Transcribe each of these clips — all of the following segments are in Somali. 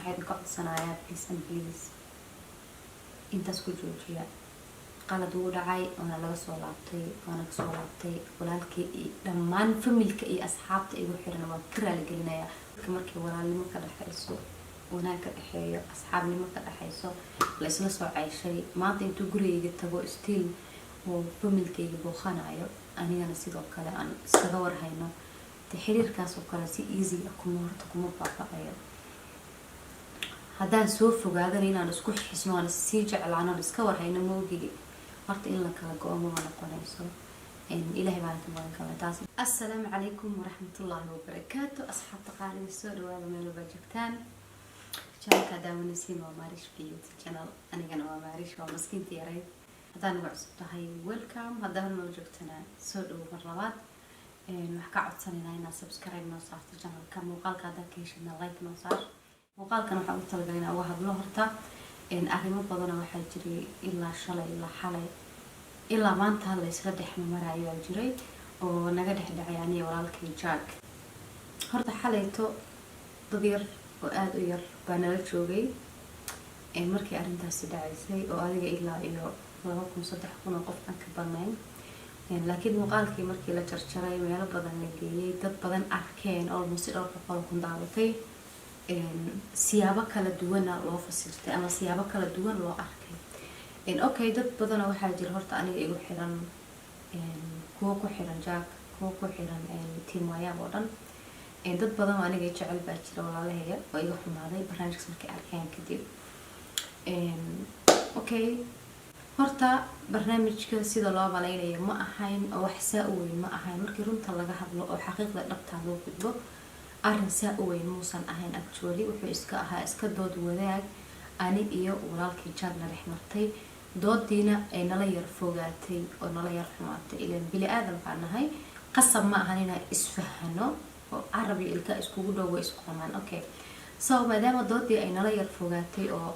waxaan ka codsanayaa please and please intaas ku joojiya qalad uu dhacay waana laga soo laabtay walaalkii iyo dhammaan familka iyo asxaabta igu xiran waa ka raali gelinayaa markii walaalnimo ka dhaxayso wanaag ka dhaxeeyo asxaabnimo ka dhaxayso la isla soo ceyshay maanta intuu gurigayga tago still oo familkayga booqanayo anigana sidoo kale aan iskaga warhayno xiriirkaas oo kale si easy ah kuma baaqayo haddaan soo fogaadan inaan isku xisno aan sii jeclaano iska warhayno moogigi horta in la kala go-o ma noqonayso ilaahay baan ka magan galnay taas assalaamu calaykum waraxmatullaahi wabarakaatu asxaabta qaaliga soo dhawaada meel walba joogtaan channelka daawanaysiin waa Maarish Beauty Channel anigana waa Maarish waa maskiinta yareyd haddaan ugu cusub tahay welcome haddaan noo joogtana soo dhawo mar labaad wax ka codsanayna inaad subscribe noo saarto channelka muuqaalka haddaad ka heshidna like noo saar muuqaalkan waxaan u talagalay inaan uga hadlo horta arrimo badan waxaa jiray ilaa shalay ilaa xalay ilaa maanta la isla dhex marayo jiray oo naga dhex dhacay aniga walaalkay Jack horta xalayto dad yar oo aad u yar baa nala joogay markii arrintaasi dhacaysay oo adiga ilaa iyo 2,300 oo qof aan ka badnayn laakiin muuqaalkii markii la jarjaray meelo badan la geeyay dad badan arkeen oo si dhowr boqol ku daawatay siyaabo kala duwan loo fasirtay ama siyaabo kala duwan loo arkay okay dad badan waxaa jira horta aniga igu xiran kuwa ku xiran Jack kuwa ku xiran team wayaab oo dhan dad badan aniga jecel baa jira walaalahayga oo iga xumaaday barnaamijkaas markay arkeen kadib okay horta barnaamijka sida loo malaynayo ma ahayn oo wax saa u weyn ma ahayn markii runta laga hadlo oo xaqiiqda dhabta loo gudbo arrin saa u weyn muusan ahayn actually wuxuu iska ahaa iska dood wadaag ani iyo walaalkii Jack na dhex martay doodiina ay nala yar fogaatay oo nala yar xumaatay ilaan bili aadam baan nahay qasab ma ahan inaan isfahano oo carabi ilka iskugu dhow way isku qamaan okay so maadaama doodii ay nala yar fogaatay oo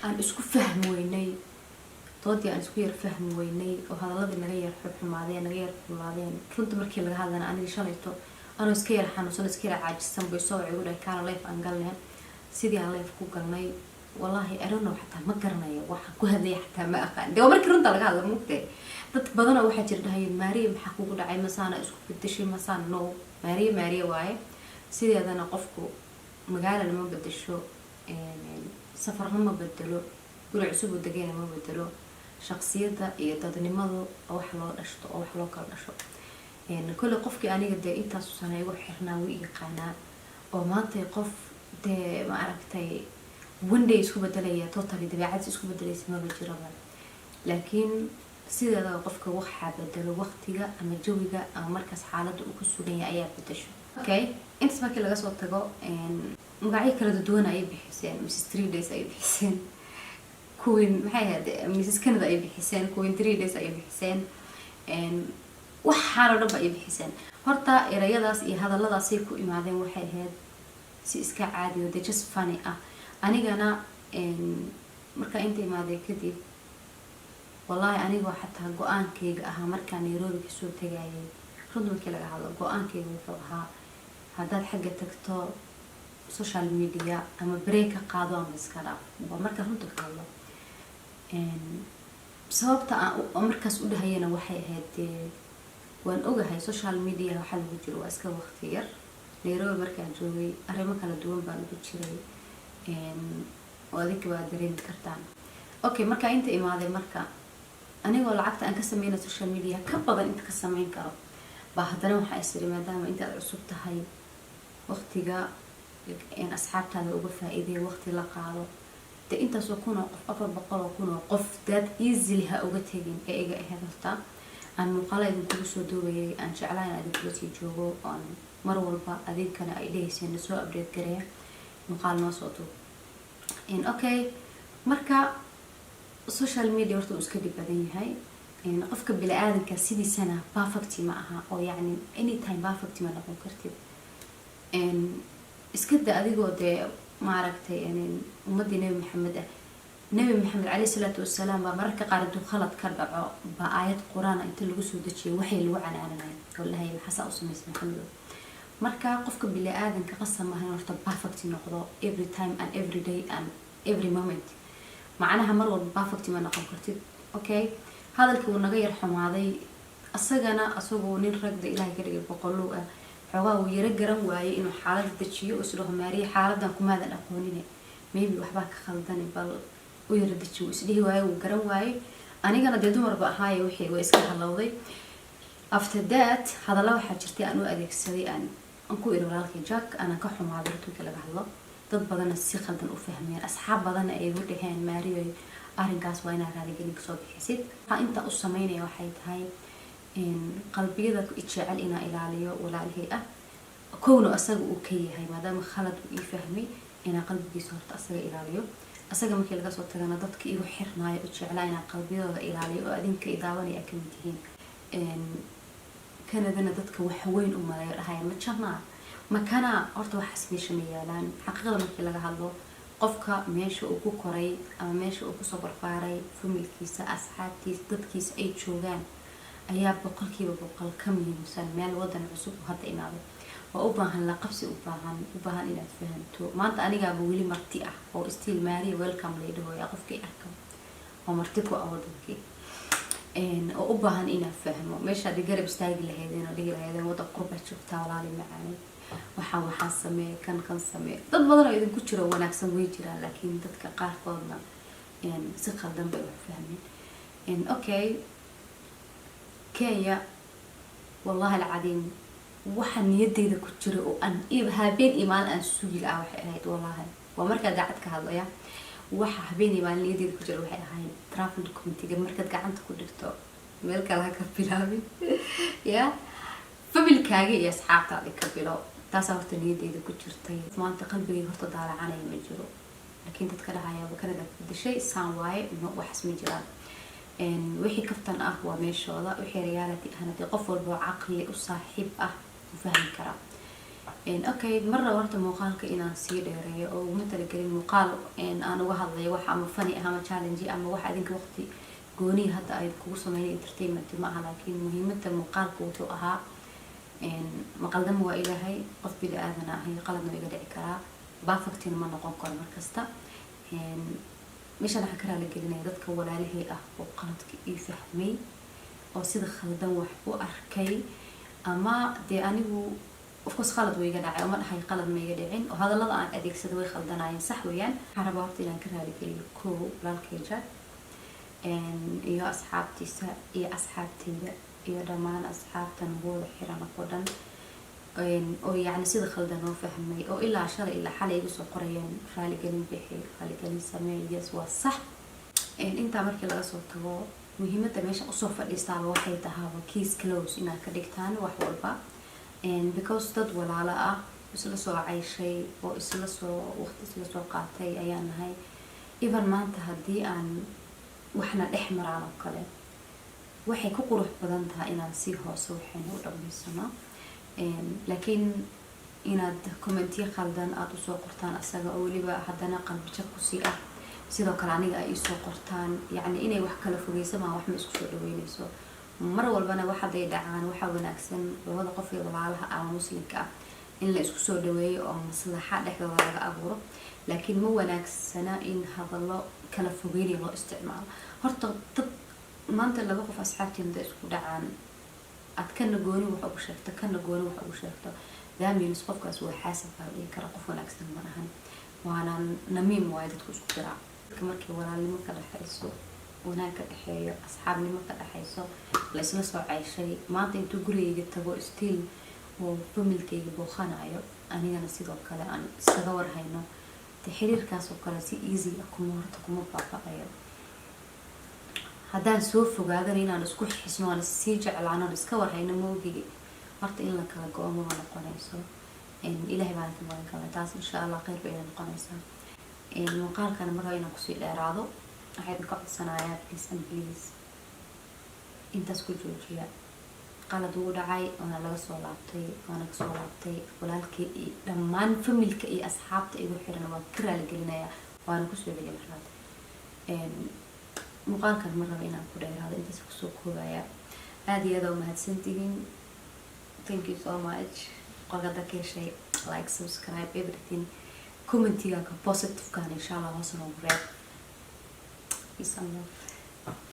aan isku fahmi weynay doodii aan isku yar fahmi weynay oo hadalladii naga yar xumaadeen naga yar kulaadeen runta markii laga hadlana aniga shalayto anoo iska yar xanuunsan iska yar caajisan bay soo igu dhahay kaana life aan galnay sidii aan life ku galnay wallahi arano xataa ma garanayo waxa ku hadlay xataa ma aqaan de markii runta laga hadlo mugtay dad badan oo waxa jira dhahay Maariya maxaa kugu dhacay masaana isku bedeshay masaan no Maariya waaye sideedana qofku magaalada ma bedesho safarna ma bedelo guri cusub oo degan ma bedelo shakhsiyadda iyo dadnimadu wax loo dhashto oo wax loo kala dhasho كل قف كأني قد إنت سنة يروح حرنا ويقنا أو ما أنت قف ده ما عرفتي وندي يسكب الدلية توتالي ده بعد يسكب الدلية ما بجربه لكن سيدا ده قف كوح بدل وقتها أما جوجا أما مركز حالته وكسرية أيام بتشو أوكي أنت سمعك اللي قصوا تجا إن مقعي كلا دون أي بحسين مش 3 days أي بحسين كوين هاي هذا مش كندا أي بحسين كوين 3 days أي بحسين إن waxaana dhanba ay bixiseen horta erayadaas iyo hadalladaas ay ku imaadeen waxay ahayd si iska caadi oo just funny ah anigana marka inta imaadeen kadib wallahi aniga xataa go'aankayga ahaa marka Nairobi ka soo tagayay runtii markii laga hadlo go'aankayga wuxuu ahaa haddaad xagga tagto social media ama break ka qaado ama iska dhaaf marka runtii ka hadlo sababta aan markaas u dhahayna waxay ahayd waan ogahay social media waxa lagu jiro waa iska waqti yar Nairobi markaan joogay arrimo kala duwan baan ugu jiray oo adiga waa dareemi kartaan okay marka inta imaaday marka anigoo lacagta aan ka sameeyay social media ka badan inta ka sameyn karo baa haddana waxa isiri maadaama inta aad cusub tahay waqtiga in asxaabtaada uga faa'iideey waqti la qaado de inta soo kuna qof 400 qof dad easily ha uga tagin ee iga ahaydta aan muuqaalada ku soo doobay aan jeclaan aad ku sii joogo aan mar walba adinkana ay leeyihiin soo update gareeya muuqaal noo soo doob in okay marka social media horta iska dib badan yahay in qofka bini aadanka sidiisana perfect ma aha oo yani anytime perfect ma noqon kartid in iska da adigoo de ma aragtay in ummadii nabi maxamed عليه الصلاة والسلام mararka qaar intuu khalad ka dhaco ba aayad quraan inta lagu soo dajiyay waxay lagu canaanay wallahi maxaa u sameysay maxamed marka qofka bili aadanka qasam ah horta perfect noqdo every time and every day and every moment macnaha mar walba perfect ma noqon kartid okay hadalkii uu naga yar xumaaday asagoo nin ragda ilaahay ka dhigay boqolow ah xogaa uu yara garan waayay inuu xaalad dajiyo oo isla homaariyo xaaladan kumaadan aqoonine maybe waxba ka khaldan bal u yara dajiyo isdhihi waayay uu garan waayay anigana dee dumarba ahaaye wixii way iska halowday after that hadalla waxaa jirtay aan u adeegsaday aan ku iri walaalkay Jack anaan ka xumaaday runtii laga hadlo dad badan si khaldan u fahmeen asxaab badan ay u dhaheen Maariyo arrinkaas waa inaad raaligelin ka soo bixisid waxa inta u sameynaya waxay tahay in qalbiyada ku jecel inaa ilaaliyo walaalhay ah kowno asaga uu ka yahay maadaama khalad uu fahmay inaa qalbigiisa horta asaga ilaaliyo asaga markii laga soo tagana dadka igu xirnaayo u jeclaa inaa qalbiyadooda ilaaliyo oo adinka idaawanaya ka mid yihiin kanadana dadka wax weyn u maleeyo dhahay ma janaa makana horta waxaas meesha ma yaalaan xaqiiqada markii laga hadlo qofka meesha uu ku koray ama meesha uu kusoo barbaaray familkiisa asxaabtiisa dadkiisa ay joogaan ayaa boqolkiiba boqol ka muhiimsan meel wadan cusub oo hadda imaado oo u baahan la qabsi u baahan inaad fahanto maanta anigaaba weli marti ah oo still Maariyo welcome leedahay oo qofkii arko oo marti ku awadankii oo u baahan inaad fahmo meesha aad garab istaagi lahaydeen oo dhigi lahaydeen wada qurba joogtaa walaali macaan waxaa samee kan samee dad badan oo idinku jiro wanaagsan way jiraan laakiin dadka qaarkoodna si khaldan bay wax fahmeen okay Kenya والله العظيم waxa niyadeyda ku jira oo aan habeen imaan aan sugi lahaa waxay ahayd wallahi waa marka gacad ka hadlaya waxa habeen imaan niyadeyda ku jira waxay ahayd travel document-iga marka gacanta ku dhigto meel kale ka bilaabin ya familkaaga iyo asxaabtaada ka bilow taas horta niyadeyda ku jirtay maanta qalbigayga horta daalacanay ma jiro laakiin dadka dhahaya Canada dishay saan waaye wax isma jiraan wixii kaftan ah waa meeshooda wixii reality ahna qof walba aqli u saaxiib ah u fahmi kara okay marna warta muuqaalka inaan sii dheereeyo oo uma talagelin muuqaal aan uga hadlayo wax ama funny ama challenge ama wax adinka waqti gooni hadda ay kugu sameeyay entertainment ma aha laakiin muhiimadda muuqaalku wuxuu ahaa maqaldam waa ilaahay qof bili aadan ah qaladna iga dhici karaa perfect ma noqon karo markasta meesha waxa kala gelinay dadka walaalahay ah oo qaladka ii fahmay oo sida khaldan wax u arkay ama dee anigu qofkas khalad way iga dhacay ama dhahay qalad ma iga dhicin oo hadallada aan adeegsado way khaldanayeen sax weeyaan xaraba horta inaan ka raali geliyo koo walaalkay Jack iyo asxaabtiisa iyo asxaabteyda iyo dhamaan asxaabtan wada xiran oo dhan oo yani sida khaldan oo fahmay oo ilaa shalay ilaa xalay igu soo qorayeen raali gelin bixi raali gelin sameeyay waa sax inta markii laga soo tago muhiimadda meesha u soo fadhiistaa waxay tahay case close inaad ka dhigtaan wax walba because dad walaalo ah isla soo cayshay oo isla soo waqti isla soo qaatay ayaan nahay even maanta hadii aan waxna dhex maraan oo kale waxay ku qurux badan tahay inaan si hoose waxayna u dhameysano laakiin inaad commentiyo khaldan aad u soo qortaan asaga oo waliba haddana qalbi jab ku sii ah sidoo kale aniga ay soo qortaan yani inay wax kala fogeysan ma wax ma isku soo dhaweynayso mar walbana waxa day dhacaan waxa wanaagsan labada qof ee walaalaha ama muslimka in la isku soo dhaweeyo oo maslaxa dhexdooda laga abuuro laakiin ma wanaagsana in hadallo kala fogeyn loo isticmaalo horta dad maanta laba qof asxaabtiinda isku dhacaan ad kana gooni wax ugu sheegto kana gooni wax ugu sheegto daamiis qofkaas waa xaasab baa dhigi kara qof wanaagsan ma ahan waana namiim waay dadku isku jira markii walaalnimo ka dhaxayso wanaag ka dhaxeeyo asxaabnimo ka dhaxayso la isla soo cayshay maanta intuu gurigayga tago still oo familkayga booqanayo anigana sidoo kale aan isaga warhayno xiriirkaas oo kale si easy ah kuma baaqayo haddaan soo fogaadan inaan isku xisno aan si jeclaano iska warhayno moogigi horta in la kala go'o ma noqonayso ilaahay baan ka magan kala taas insha Allah khayr bay noqonaysaa muuqaalkan mar inaan ku sii dheeraado waxaan ka codsanayaa please intaas ku joojiya qalad uu dhacay oo laga soo laabtay walaalkii dhammaan familka iyo asxaabta igu xiran waa ka raali gelinayaa waana ku soo celin markaad muuqaalkan mar inaan ku dheeraado intaas ku soo koobaya aad iyo aad u mahadsantihiin thank you so much muuqaalka hadda ka heshay like subscribe everything commentiga ka positive kan insha Allah hoos noogu reeb peace and love